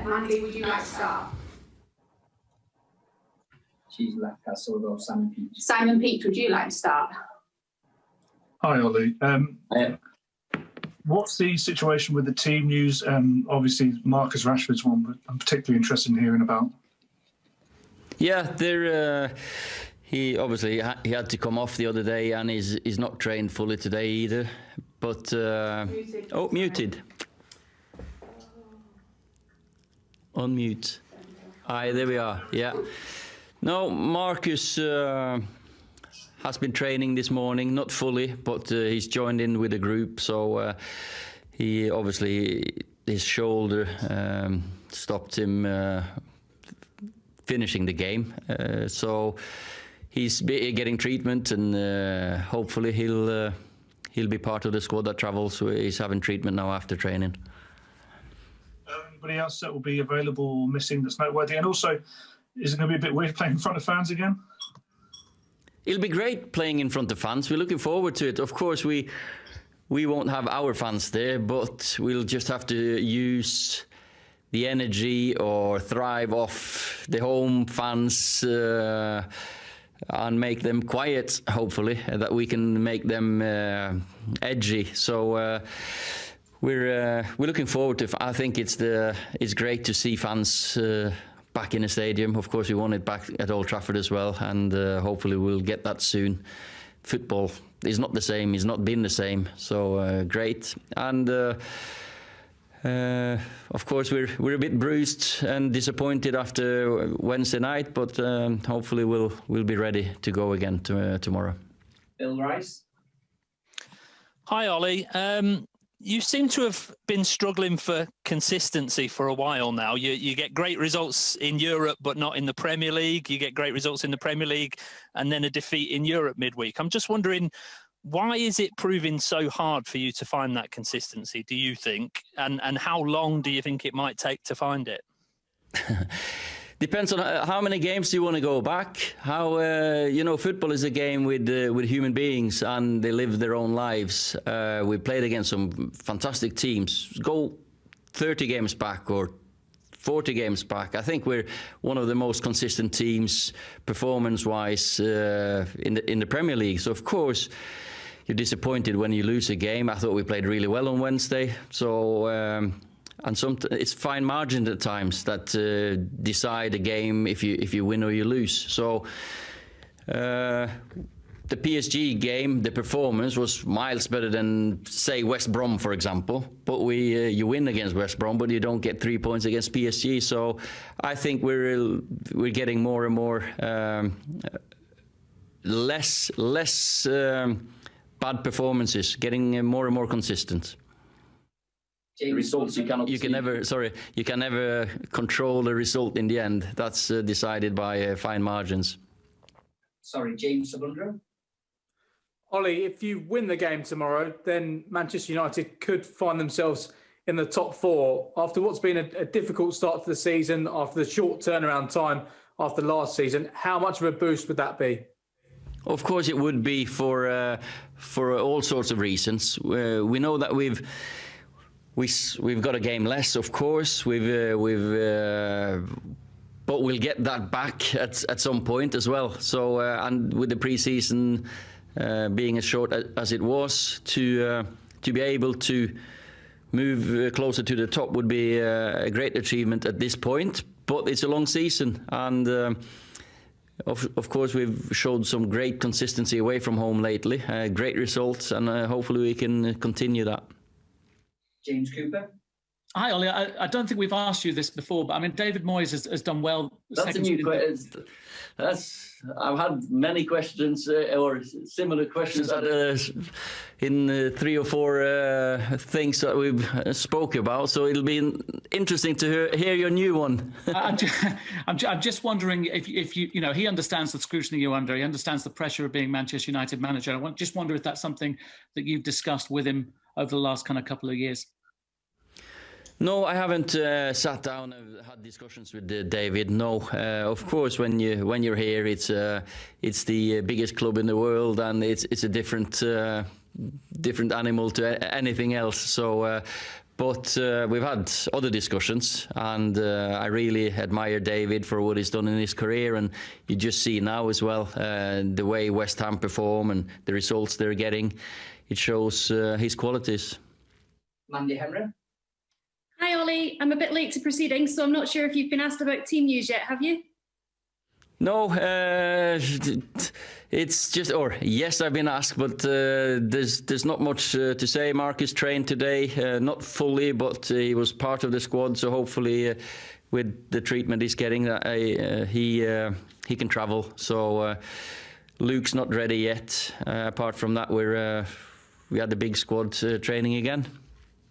Mandy, would you like to start? She's left us, so we'll go Simon Peach. Simon Peach, would you like to start? Hi, Ollie. What's the situation with the team news? Obviously, Marcus Rashford's one, but I'm particularly interested in hearing about. Yeah, he obviously he had to come off the other day, and he's not trained fully today either. But muted. Unmute. Aye, there we are. Yeah. No, Marcus has been training this morning, not fully, but he's joined in with the group. So he obviously his shoulder stopped him finishing the game. So he's getting treatment, and hopefully he'll be part of the squad that travels. So he's having treatment now after training. Anybody else that will be available missing that's noteworthy? And also, is it going to be a bit weird playing in front of fans again? It'll be great playing in front of fans. We're looking forward to it. Of course, we won't have our fans there, but we'll just have to use the energy or thrive off the home fans and make them quiet, hopefully, that we can make them edgy. So we're looking forward to it. I think it's great to see fans back in the stadium. Of course, we want it back at Old Trafford as well, and hopefully we'll get that soon. Football is not the same. It's not been the same. So great. And of course, we're a bit bruised and disappointed after Wednesday night, but hopefully we'll be ready to go again tomorrow. Bill Rice. Hi, Ollie. You seem to have been struggling for consistency for a while now. You get great results in Europe, but not in the Premier League. You get great results in the Premier League and then a defeat in Europe midweek. I'm just wondering, why is it proving so hard for you to find that consistency, do you think? And how long do you think it might take to find it? Depends on how many games do you want to go back. How football is a game with human beings, and they live their own lives. We played against some fantastic teams. Go 30 games back or 40 games back. I think we're one of the most consistent teams, performance-wise, in the Premier League. So of course, you're disappointed when you lose a game. I thought we played really well on Wednesday. So. And it's fine margins at times that decide a game if you win or you lose. So the PSG game, the performance was miles better than, say, West Brom, for example. But you win against West Brom, but you don't get 3 points against PSG. So I think we're getting more and more less bad performances, getting more and more consistent. Results you can never control the result in the end. That's decided by fine margins. Sorry, James Sabundra. Ollie, if you win the game tomorrow, then Manchester United could find themselves in the top four after what's been a difficult start to the season, after the short turnaround time after last season. How much of a boost would that be? Of course, it would be for all sorts of reasons. We know that we've got a game less, of course. But we'll get that back at some point as well. So and with the pre-season being as short as it was, to be able to move closer to the top would be a great achievement at this point. But it's a long season, and of course we've showed some great consistency away from home lately. Great results, and hopefully we can continue that. James Cooper. Hi, Ollie. I don't think we've asked you this before, but I mean, David Moyes has done well. That's a new question. I've had many questions or similar questions in 3 or 4 things that we've spoke about. So it'll be interesting to hear your new one. I'm just wondering if he understands the scrutiny you're under. He understands the pressure of being Manchester United manager. I just wonder if that's something that you've discussed with him over the last kind of couple of years. No, I haven't sat down and had discussions with David. No, of course, when you're here, it's the biggest club in the world, and it's a different animal to anything else. So, But we've had other discussions, and I really admire David for what he's done in his career. And you just see now as well the way West Ham perform and the results they're getting. It shows his qualities. Mandy Henry. Hi, Ollie. I'm a bit late to proceedings, so I'm not sure if you've been asked about team news yet, have you? No, it's just, or yes, I've been asked, but there's not much to say. Marcus trained today, not fully, but he was part of the squad. So hopefully, with the treatment he's getting, he can travel. So Luke's not ready yet. Apart from that, we had the big squad training again.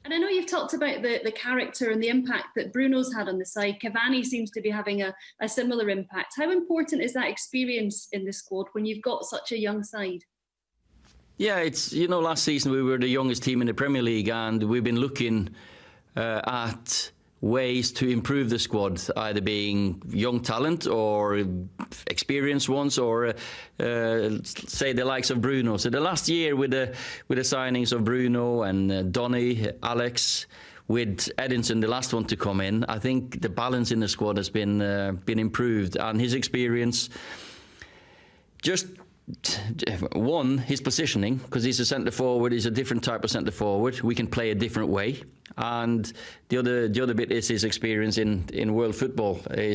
And I know you've talked about the character and the impact that Bruno's had on the side. Cavani seems to be having a similar impact. How important is that experience in the squad when you've got such a young side? Yeah, it's, last season we were the youngest team in the Premier League, and we've been looking at ways to improve the squad, either being young talent or experienced ones, or say the likes of Bruno. So the last year with the signings of Bruno and Donny, Alex, with Edinson, the last one to come in, I think the balance in the squad has been improved, and his experience. Just one, his positioning, because he's a centre forward, he's a different type of centre forward. We can play a different way. And the other bit is his experience in world football. He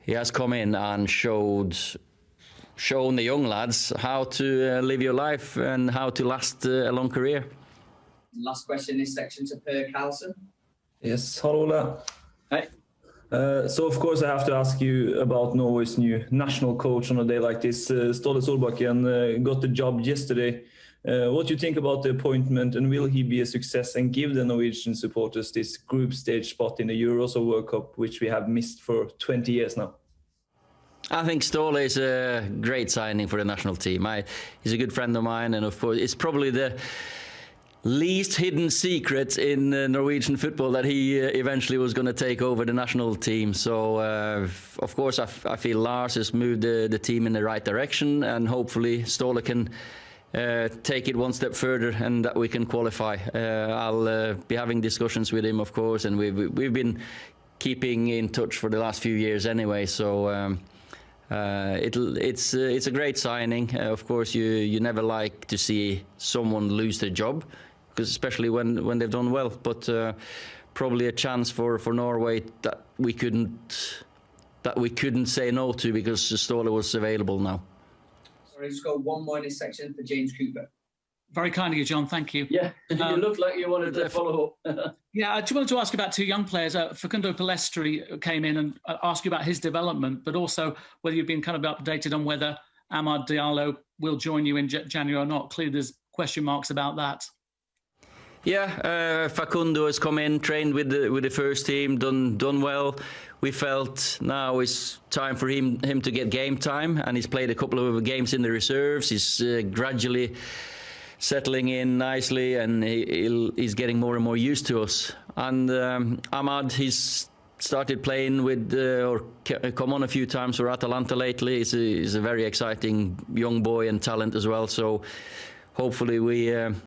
has come in and shown the young lads how to live your life and how to last a long career. Last question in this section to Per Carlson. Yes, hello Ole. Hi. So of course I have to ask you about Norway's new national coach on a day like this. Ståle Solbakken got the job yesterday. What do you think about the appointment, and will he be a success and give the Norwegian supporters this group stage spot in the Euros or World Cup, which we have missed for 20 years now? I think Ståle is a great signing for the national team. He's a good friend of mine, and of course it's probably the least hidden secret in Norwegian football that he eventually was going to take over the national team. So of course I feel Lars has moved the team in the right direction, and hopefully Ståle can take it one step further and that we can qualify. I'll be having discussions with him, of course, and we've been keeping in touch for the last few years anyway. So it's a great signing. Of course, you never like to see someone lose their job, because especially when they've done well. But probably a chance for Norway that we couldn't say no to, because Ståle was available now. Sorry, just got one more in this section for James Cooper. Very kind of you, John. Thank you. Yeah, you look like you wanted to follow up. Yeah, I just wanted to ask about two young players. Facundo Pellistri came in and ask you about his development, but also whether you've been kind of updated on whether Amad Diallo will join you in January or not. Clearly, there's question marks about that. Yeah, Facundo has come in, trained with the first team, done well. We felt now it's time for him to get game time, and he's played a couple of games in the reserves. He's gradually settling in nicely, and he's getting more and more used to us. And Amad, he's started playing with or come on a few times for Atalanta lately. He's a very exciting young boy and talent as well. So hopefully we